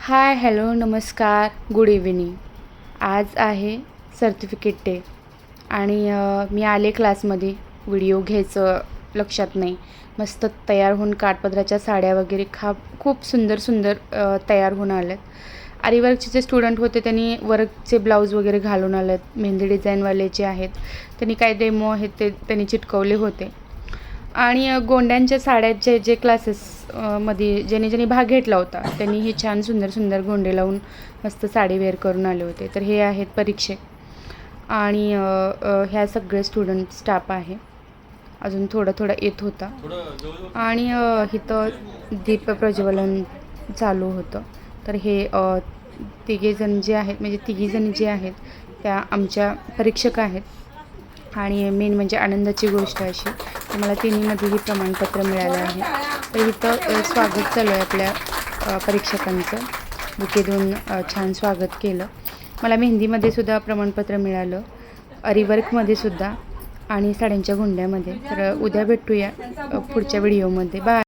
Hi hello नमस्कार good evening. आज आहे सर्टिफिकेट डे आणि मी आले क्लासमध्ये. व्हिडिओ घ्यायचं लक्षात नाही. मस्त तयार होऊन काठपदराच्या साड्या वगैरे खूप सुंदर सुंदर तयार होऊन आल्यात. आरीवर्कचे जे स्टुडंट होते त्यांनी वर्कचे ब्लाऊज वगैरे घालून आलेत. मेहंदी डिझाईनवाले जे आहेत त्यांनी काय डेमो आहेत ते त्यांनी चिटकवले होते. आणि गोंड्यांच्या साड्यात जे क्लासेस मध्ये ज्यांनी भाग घेतला होता त्यांनी हे छान सुंदर सुंदर गोंडे लावून मस्त साडी वेअर करून आले होते. तर हे आहेत परीक्षक आणि ह्या सगळे स्टुडंट स्टाफ आहे. अजून थोडं येत होता आणि इथं दीप प्रज्वलन चालू होतं. तर हे तिघेजण जे आहेत म्हणजे तिघीजणी जे आहेत त्या आमच्या परीक्षक आहेत. आणि मेन म्हणजे आनंदाची गोष्ट अशी की मला तिन्हीमध्येही प्रमाणपत्र मिळालं आहे. तर इथं स्वागत चालू आहे आपल्या परीक्षकांचं. बुके देऊन छान स्वागत केलं. मला मेहंदीमध्ये सुद्धा प्रमाणपत्र मिळालं, अरीवर्कमध्ये सुद्धा आणि साड्यांच्या गोंड्यामध्ये. तर उद्या भेटूया पुढच्या व्हिडिओमध्ये. बाय.